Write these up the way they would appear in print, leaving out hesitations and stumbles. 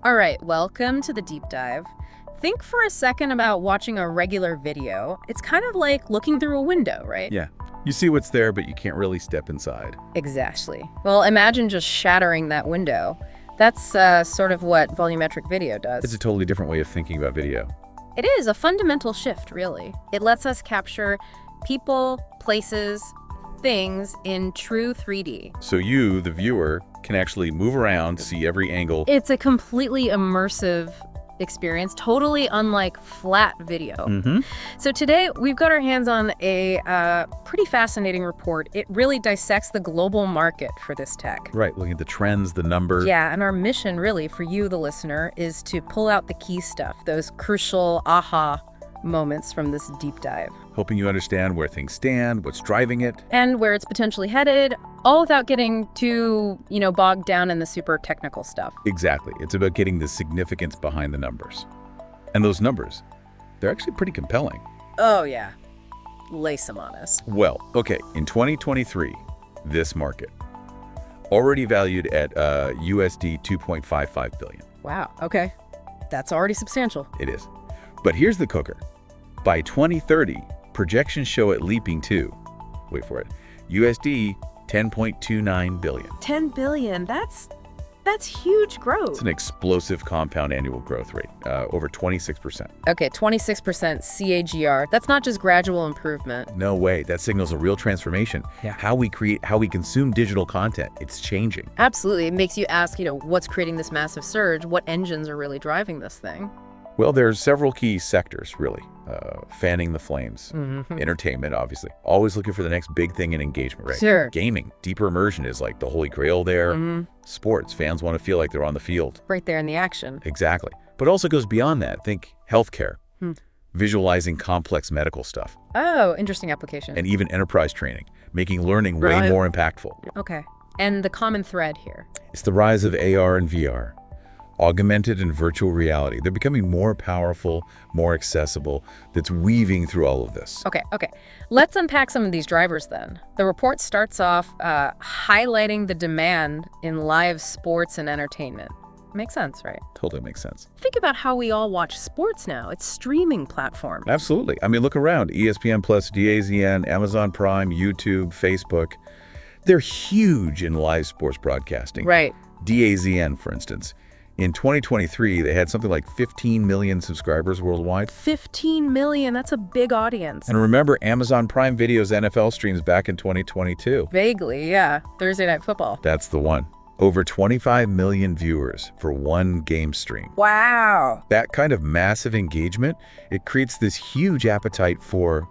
All right, welcome to the deep dive. Think for a second about watching a regular video. It's kind of like looking through a window, right? Yeah. You see what's there, but you can't really step inside. Exactly. Well, imagine just shattering that window. That's sort of what volumetric video does. It's a totally different way of thinking about video. It is a fundamental shift, really. It lets us capture people, places, things in true 3D. So you, the viewer, can actually move around, see every angle. It's a completely immersive experience, totally unlike flat video. So today, we've got our hands on a pretty fascinating report. It really dissects the global market for this tech. Right, looking at the trends, the numbers. Yeah, and our mission, really, for you, the listener, is to pull out the key stuff, those crucial aha moments from this deep dive. Helping you understand where things stand, what's driving it. And where it's potentially headed, all without getting too, bogged down in the super technical stuff. Exactly. It's about getting the significance behind the numbers. And those numbers, they're actually pretty compelling. Oh, yeah. Lace them on us. Well, okay, in 2023, this market, already valued at USD 2.55 billion. Wow, okay. That's already substantial. It is. But here's the cooker. By 2030, projections show it leaping to, wait for it, USD 10.29 billion. 10 billion, that's huge growth. It's an explosive compound annual growth rate, over 26%. Okay, 26% CAGR. That's not just gradual improvement. No way, that signals a real transformation. Yeah. How we consume digital content, it's changing. Absolutely, it makes you ask, what's creating this massive surge? What engines are really driving this thing? Well, there's several key sectors, really. Fanning the flames. Entertainment, obviously. Always looking for the next big thing in engagement, right? Sure. Gaming. Deeper immersion is like the holy grail there. Sports. Fans want to feel like they're on the field. Right there in the action. Exactly. But it also goes beyond that. Think healthcare. Visualizing complex medical stuff. Oh, interesting application. And even enterprise training. Making learning way more impactful. Okay. And the common thread here? It's the rise of AR and VR. Augmented and virtual reality. They're becoming more powerful, more accessible. That's weaving through all of this. Okay. Let's unpack some of these drivers then. The report starts off highlighting the demand in live sports and entertainment. Makes sense, right? Totally makes sense. Think about how we all watch sports now. It's streaming platform. Absolutely. I mean, look around. ESPN+, DAZN, Amazon Prime, YouTube, Facebook. They're huge in live sports broadcasting. Right. DAZN, for instance. In 2023, they had something like 15 million subscribers worldwide. 15 million, that's a big audience. And remember, Amazon Prime Video's NFL streams back in 2022. Vaguely, yeah. Thursday Night Football. That's the one. Over 25 million viewers for one game stream. Wow. That kind of massive engagement, it creates this huge appetite for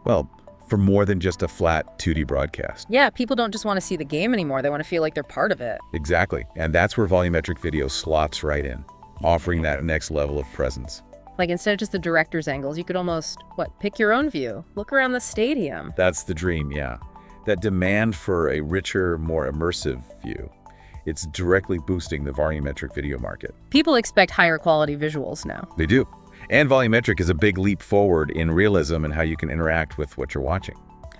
more than just a flat 2D broadcast. Yeah, people don't just want to see the game anymore. They want to feel like they're part of it. Exactly. And that's where volumetric video slots right in, offering that next level of presence. Like instead of just the director's angles, you could almost, pick your own view. Look around the stadium. That's the dream, yeah. That demand for a richer, more immersive view. It's directly boosting the volumetric video market. People expect higher quality visuals now. They do. And volumetric is a big leap forward in realism and how you can interact with what you're watching.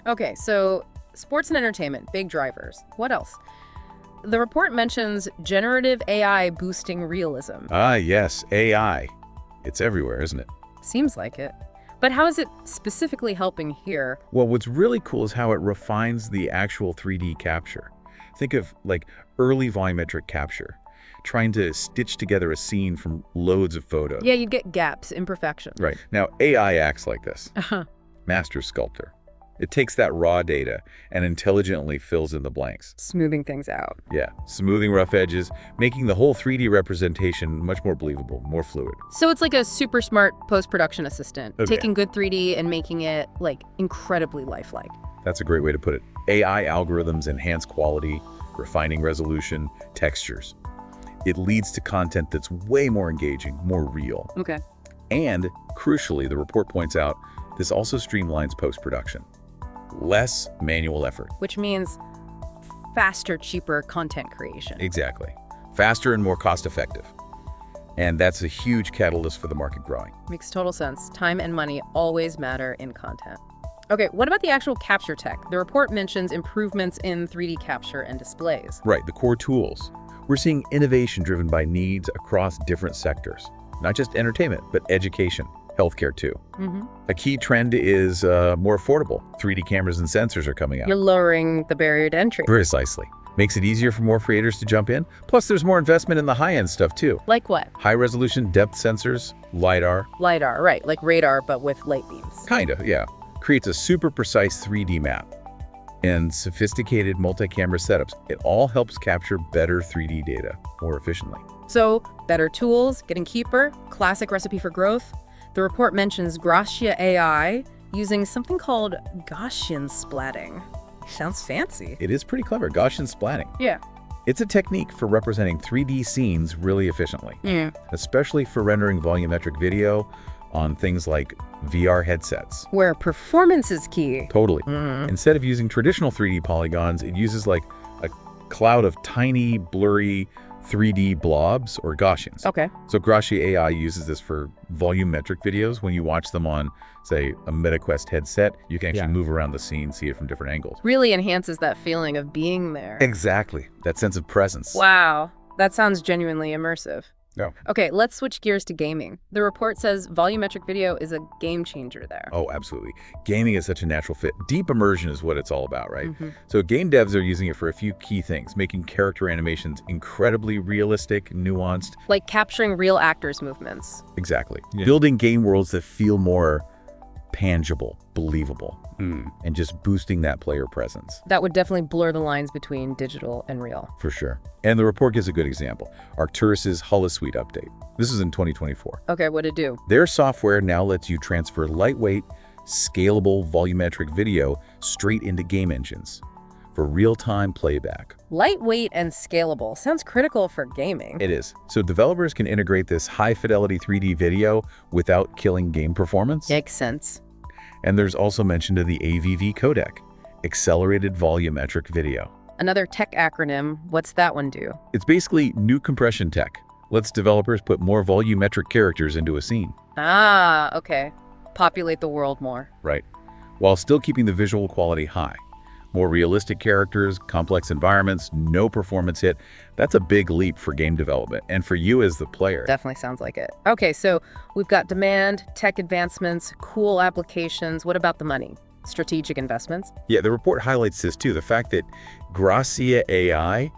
Okay, so sports and entertainment, big drivers. What else? The report mentions generative AI boosting realism. Ah, yes, AI. It's everywhere, isn't it? Seems like it. But how is it specifically helping here? Well, what's really cool is how it refines the actual 3D capture. Think of early volumetric capture, trying to stitch together a scene from loads of photos. Yeah, you'd get gaps, imperfections. Right. Now, AI acts like this. Master sculptor. It takes that raw data and intelligently fills in the blanks. Smoothing things out. Yeah, smoothing rough edges, making the whole 3D representation much more believable, more fluid. So it's like a super smart post-production assistant, taking good 3D and making it, incredibly lifelike. That's a great way to put it. AI algorithms enhance quality, refining resolution, textures. It leads to content that's way more engaging, more real. Okay. And, crucially, the report points out, this also streamlines post-production. Less manual effort. Which means faster, cheaper content creation. Exactly. Faster and more cost-effective. And that's a huge catalyst for the market growing. Makes total sense. Time and money always matter in content. Okay, what about the actual capture tech? The report mentions improvements in 3D capture and displays. Right, the core tools. We're seeing innovation driven by needs across different sectors, not just entertainment, but education, healthcare too. A key trend is more affordable. 3D cameras and sensors are coming out. You're lowering the barrier to entry. Precisely. Makes it easier for more creators to jump in. Plus, there's more investment in the high-end stuff too. Like what? High-resolution depth sensors, LiDAR. LiDAR, right, like radar, but with light beams. Kinda, yeah. Creates a super precise 3D map. And sophisticated multi-camera setups. It all helps capture better 3D data more efficiently. So, better tools, getting cheaper, classic recipe for growth. The report mentions Gracia AI using something called Gaussian splatting. Sounds fancy. It is pretty clever, Gaussian splatting. Yeah. It's a technique for representing 3D scenes really efficiently, especially for rendering volumetric video on things like VR headsets. Where performance is key. Totally. Instead of using traditional 3D polygons, it uses like a cloud of tiny, blurry 3D blobs or Gaussians. Okay. So Gracia AI uses this for volumetric videos. When you watch them on, say, a MetaQuest headset, you can actually move around the scene, see it from different angles. Really enhances that feeling of being there. Exactly. That sense of presence. Wow. That sounds genuinely immersive. Yeah. Okay, let's switch gears to gaming. The report says volumetric video is a game changer there. Oh, absolutely. Gaming is such a natural fit. Deep immersion is what it's all about, right? So game devs are using it for a few key things, making character animations incredibly realistic, nuanced. Like capturing real actors' movements. Exactly. Building game worlds that feel more tangible, believable, and just boosting that player presence. That would definitely blur the lines between digital and real. For sure. And the report gives a good example. Arcturus's HoloSuite update. This is in 2024. Okay, what'd it do? Their software now lets you transfer lightweight, scalable volumetric video straight into game engines for real-time playback. Lightweight and scalable. Sounds critical for gaming. It is. So developers can integrate this high-fidelity 3D video without killing game performance. Makes sense. And there's also mention of the AVV codec, Accelerated Volumetric Video. Another tech acronym. What's that one do? It's basically new compression tech. Lets developers put more volumetric characters into a scene. Ah, okay. Populate the world more. Right. While still keeping the visual quality high. More realistic characters, complex environments, no performance hit. That's a big leap for game development and for you as the player. Definitely sounds like it. Okay, so we've got demand, tech advancements, cool applications. What about the money? Strategic investments? Yeah, the report highlights this too. The fact that Gracia AI,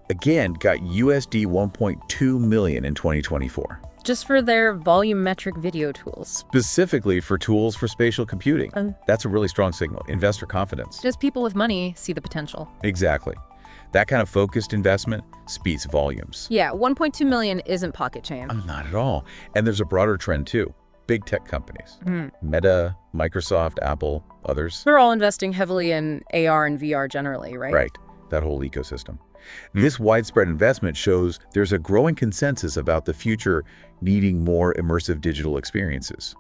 again, got USD 1.2 million in 2024. Just for their volumetric video tools. Specifically for tools for spatial computing. That's a really strong signal. Investor confidence. Just people with money see the potential. Exactly. That kind of focused investment speaks volumes. Yeah, 1.2 million isn't pocket change. Not at all. And there's a broader trend too. Big tech companies. Meta, Microsoft, Apple, others. They're all investing heavily in AR and VR generally, right? Right. That whole ecosystem. This widespread investment shows there's a growing consensus about the future needing more immersive digital experiences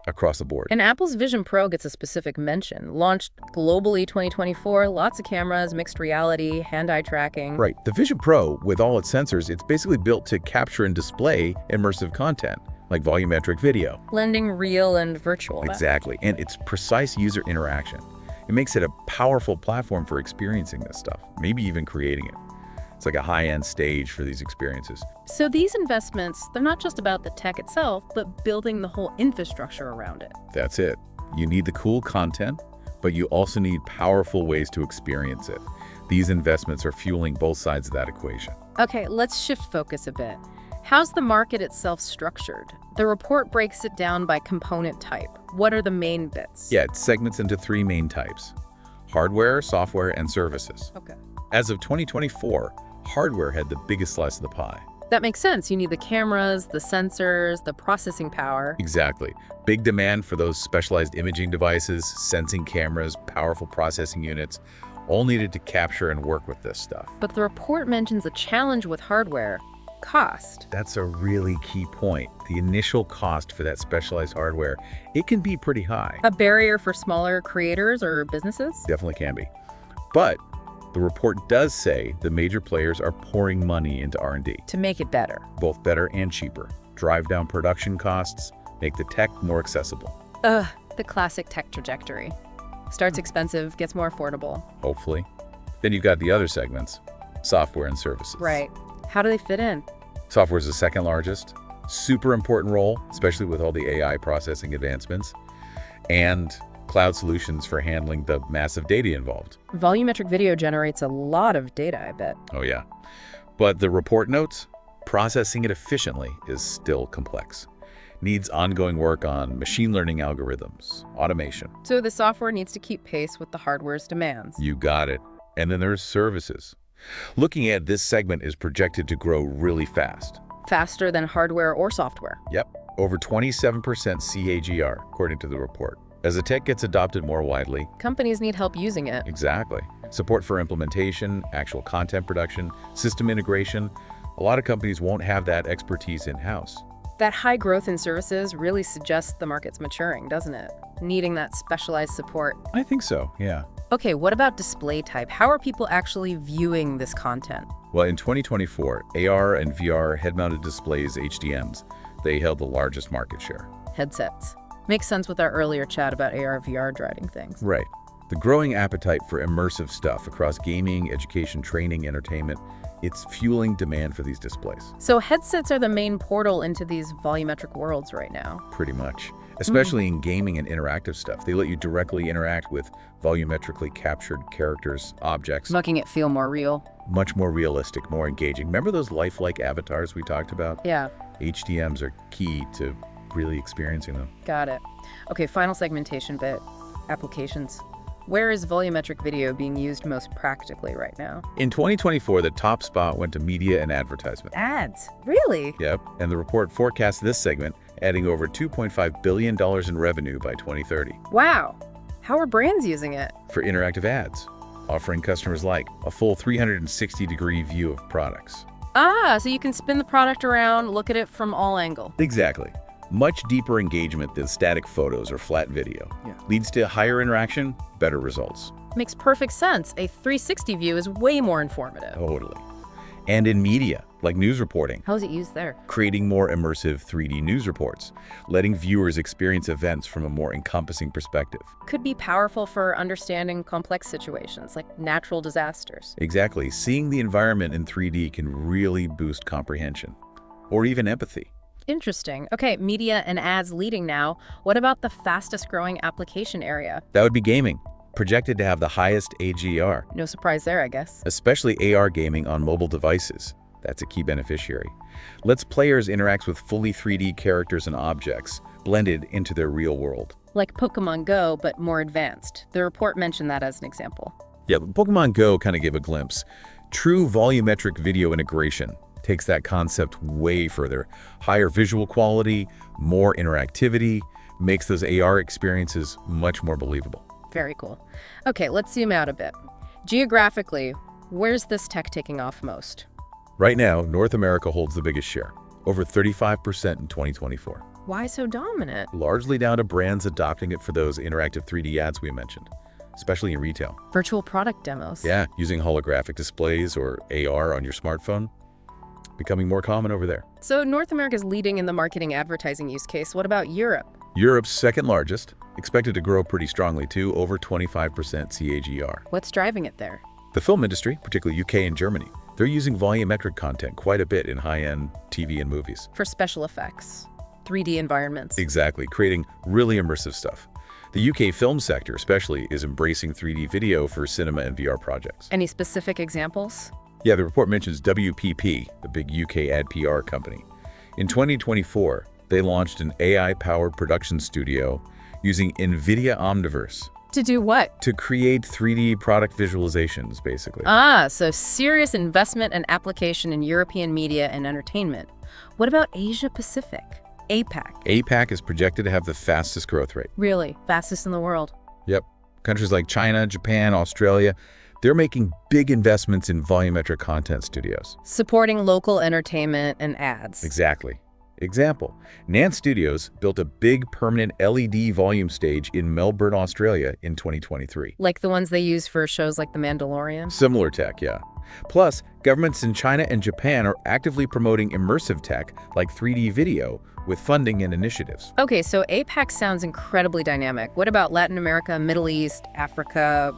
across the board. And Apple's Vision Pro gets a specific mention. Launched globally 2024, lots of cameras, mixed reality, hand-eye tracking. Right. The Vision Pro, with all its sensors, it's basically built to capture and display immersive content, like volumetric video. Blending real and virtual. Exactly. And it's precise user interaction. It makes it a powerful platform for experiencing this stuff, maybe even creating it. It's like a high-end stage for these experiences. So these investments, they're not just about the tech itself, but building the whole infrastructure around it. That's it. You need the cool content, but you also need powerful ways to experience it. These investments are fueling both sides of that equation. Okay, let's shift focus a bit. How's the market itself structured? The report breaks it down by component type. What are the main bits? Yeah, it segments into three main types: hardware, software, and services. Okay. As of 2024, hardware had the biggest slice of the pie. That makes sense. You need the cameras, the sensors, the processing power. Exactly. Big demand for those specialized imaging devices, sensing cameras, powerful processing units, all needed to capture and work with this stuff. But the report mentions a challenge with hardware: cost. That's a really key point. The initial cost for that specialized hardware, it can be pretty high. A barrier for smaller creators or businesses? Definitely can be. But the report does say the major players are pouring money into R&D. To make it better. Both better and cheaper. Drive down production costs, make the tech more accessible. The classic tech trajectory. Starts expensive, gets more affordable. Hopefully. Then you've got the other segments. software and services. Right. How do they fit in? Software is the second largest. Super important role, especially with all the AI processing advancements. And cloud solutions for handling the massive data involved. Volumetric video generates a lot of data, I bet. Oh, yeah. But the report notes, processing it efficiently is still complex. Needs ongoing work on machine learning algorithms, automation. So the software needs to keep pace with the hardware's demands. You got it. And then there's services. Looking at this segment is projected to grow really fast. Faster than hardware or software. Yep, over 27% CAGR, according to the report. As the tech gets adopted more widely, Companies need help using it. exactly. Support for implementation, actual content production, system integration. A lot of companies won't have that expertise in-house. That high growth in services really suggests the market's maturing, doesn't it? Needing that specialized support. I think so, yeah. Okay, what about display type? How are people actually viewing this content? Well, in 2024, AR and VR head-mounted displays, HDMs, they held the largest market share. Headsets. Makes sense with our earlier chat about AR, VR driving things. Right. The growing appetite for immersive stuff across gaming, education, training, entertainment, it's fueling demand for these displays. So headsets are the main portal into these volumetric worlds right now. Pretty much. Especially in gaming and interactive stuff. They let you directly interact with volumetrically captured characters, objects. Making it feel more real. Much more realistic, more engaging. Remember those lifelike avatars we talked about? Yeah, HDMs are key to really experiencing them. got it. Okay, final segmentation bit. Applications. Where is volumetric video being used most practically right now? In 2024, the top spot went to media and advertisement. Ads. Really? Yep, and the report forecasts this segment adding over $2.5 billion in revenue by 2030 Wow. How are brands using it? for interactive ads, offering customers like a full 360-degree view of products. Ah, so you can spin the product around, look at it from all angles. Exactly. Much deeper engagement than static photos or flat video. Yeah. Leads to higher interaction, better results. Makes perfect sense. A 360 view is way more informative. Totally. And in media, like news reporting, How is it used there? creating more immersive 3D news reports, letting viewers experience events from a more encompassing perspective. Could be powerful for understanding complex situations like natural disasters. Exactly. Seeing the environment in 3D can really boost comprehension or even empathy. Interesting. Okay, media and ads leading now. What about the fastest growing application area? That would be gaming, projected to have the highest AGR, No surprise there, I guess. especially AR gaming on mobile devices. That's a key beneficiary. Lets players interact with fully 3D characters and objects, blended into their real world. Like Pokemon Go, but more advanced. The report mentioned that as an example. Yeah, Pokemon Go kind of gave a glimpse. True volumetric video integration takes that concept way further. Higher visual quality, more interactivity, makes those AR experiences much more believable. Very cool. Okay, let's zoom out a bit. Geographically, where's this tech taking off most? Right now, North America holds the biggest share, over 35% in 2024. Why so dominant? Largely down to brands adopting it for those interactive 3D ads we mentioned, especially in retail. Virtual product demos. Yeah, using holographic displays or AR on your smartphone, becoming more common over there. So North America's leading in the marketing advertising use case. What about Europe? Europe's second largest, expected to grow pretty strongly too, over 25% CAGR. What's driving it there? The film industry, particularly UK and Germany, they're using volumetric content quite a bit in high-end TV and movies. For special effects, 3D environments. Exactly, creating really immersive stuff. The UK film sector especially is embracing 3D video for cinema and VR projects. Any specific examples? Yeah, the report mentions WPP, the big UK ad PR company. In 2024, they launched an AI-powered production studio using NVIDIA Omniverse To do what? to create 3D product visualizations, basically. Ah, so serious investment and application in European media and entertainment. What about Asia Pacific? APAC. APAC is projected to have the fastest growth rate. Really? Fastest in the world. Yep. Countries like China, Japan, Australia, they're making big investments in volumetric content studios. Supporting local entertainment and ads. Exactly. Example, Nant Studios built a big permanent LED volume stage in Melbourne, Australia in 2023. Like the ones they use for shows like The Mandalorian? Similar tech, yeah. Plus, governments in China and Japan are actively promoting immersive tech like 3D video with funding and initiatives. Okay, so APAC sounds incredibly dynamic. What about Latin America, Middle East, Africa?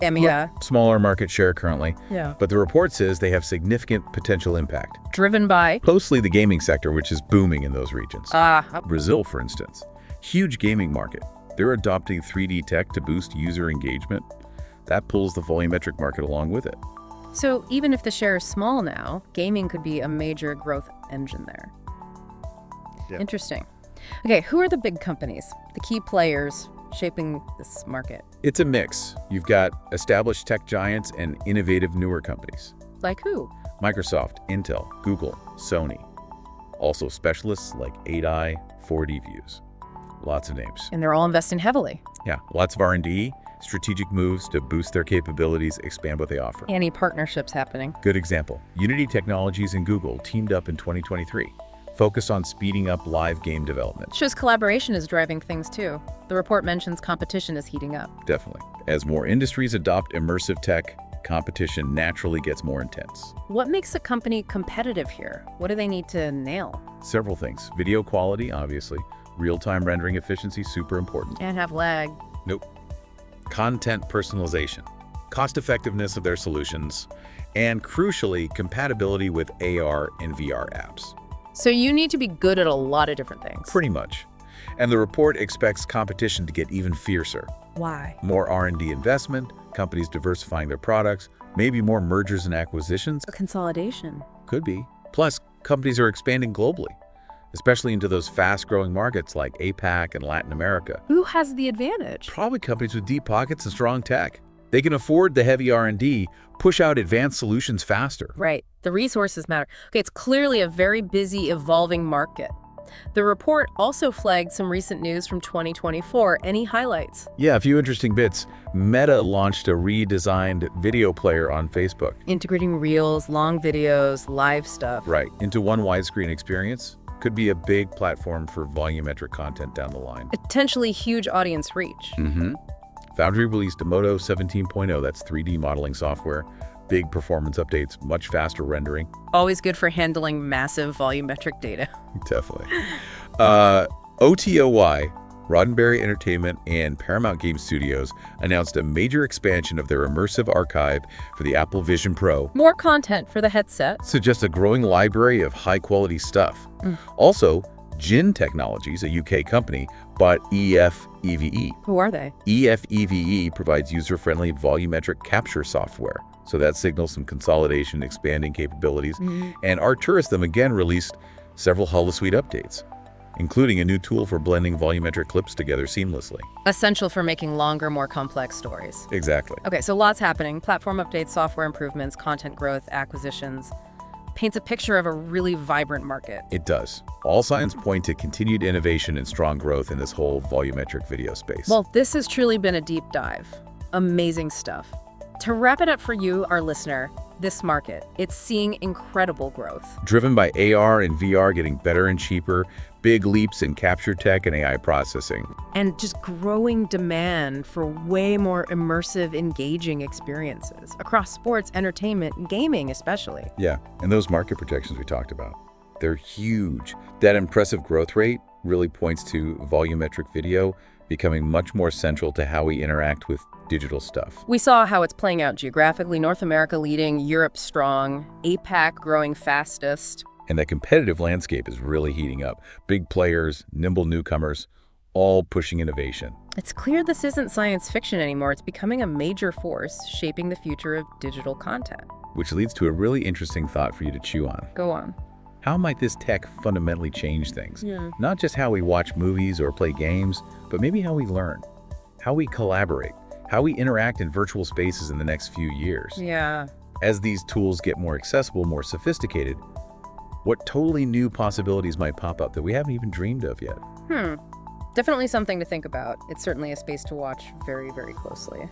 Yeah. Smaller market share currently. Yeah. But the report says they have significant potential impact. Driven by? Closely the gaming sector, which is booming in those regions. Ah. Brazil, for instance, huge gaming market. They're adopting 3D tech to boost user engagement. That pulls the volumetric market along with it. So even if the share is small now, gaming could be a major growth engine there. Yeah. Interesting. Okay, who are the big companies, the key players shaping this market? It's a mix. You've got established tech giants and innovative newer companies. Like who? Microsoft, Intel, Google, Sony. Also specialists like 8i, 4D Views. Lots of names. And they're all investing heavily. Yeah, lots of R&D, strategic moves to boost their capabilities, expand what they offer. Any partnerships happening? Good example. Unity Technologies and Google teamed up in 2023, focused on speeding up live game development. Shows collaboration is driving things too. The report mentions competition is heating up. Definitely. As more industries adopt immersive tech, competition naturally gets more intense. What makes a company competitive here? What do they need to nail? Several things. Video quality, obviously. Real-time rendering efficiency, super important. And have lag. Nope. Content personalization, cost-effectiveness of their solutions, and crucially, compatibility with AR and VR apps. So you need to be good at a lot of different things. Pretty much. And the report expects competition to get even fiercer. Why? More R&D investment, companies diversifying their products, maybe more mergers and acquisitions. A consolidation. Could be. Plus, companies are expanding globally, especially into those fast-growing markets like APAC and Latin America. Who has the advantage? Probably companies with deep pockets and strong tech. They can afford the heavy R&D, push out advanced solutions faster. Right. The resources matter. Okay, it's clearly a very busy, evolving market. The report also flagged some recent news from 2024. Any highlights? Yeah, a few interesting bits. Meta launched a redesigned video player on Facebook. Integrating reels, long videos, live stuff. Right, into one widescreen experience. Could be a big platform for volumetric content down the line. Potentially huge audience reach. Foundry released Modo 17.0, that's 3D modeling software. Big performance updates, much faster rendering. Always good for handling massive volumetric data. Definitely. OTOY, Roddenberry Entertainment and Paramount Game Studios announced a major expansion of their immersive archive for the Apple Vision Pro. More content for the headset. Suggests a growing library of high-quality stuff. Also, Gin Technologies, a UK company, bought EFEVE. Who are they? EFEVE provides user-friendly volumetric capture software. So that signals some consolidation, expanding capabilities. And Arturism again released several HoloSuite updates, including a new tool for blending volumetric clips together seamlessly. Essential for making longer, more complex stories. Exactly. Okay, so lots happening. Platform updates, software improvements, content growth, acquisitions. Paints a picture of a really vibrant market. It does. All signs point to continued innovation and strong growth in this whole volumetric video space. Well, this has truly been a deep dive. Amazing stuff. To wrap it up for you, our listener, this market, it's seeing incredible growth. Driven by AR and VR getting better and cheaper, big leaps in capture tech and AI processing. And just growing demand for way more immersive, engaging experiences across sports, entertainment, and gaming especially. Yeah, and those market projections we talked about, they're huge. That impressive growth rate really points to volumetric video becoming much more central to how we interact with digital stuff. We saw how it's playing out geographically, North America leading, Europe strong, APAC growing fastest. And that competitive landscape is really heating up. Big players, nimble newcomers, all pushing innovation. It's clear this isn't science fiction anymore. It's becoming a major force shaping the future of digital content. Which leads to a really interesting thought for you to chew on. Go on. How might this tech fundamentally change things? Not just how we watch movies or play games, but maybe how we learn, how we collaborate, how we interact in virtual spaces in the next few years. Yeah. As these tools get more accessible, more sophisticated, what totally new possibilities might pop up that we haven't even dreamed of yet? Definitely something to think about. It's certainly a space to watch very, very closely.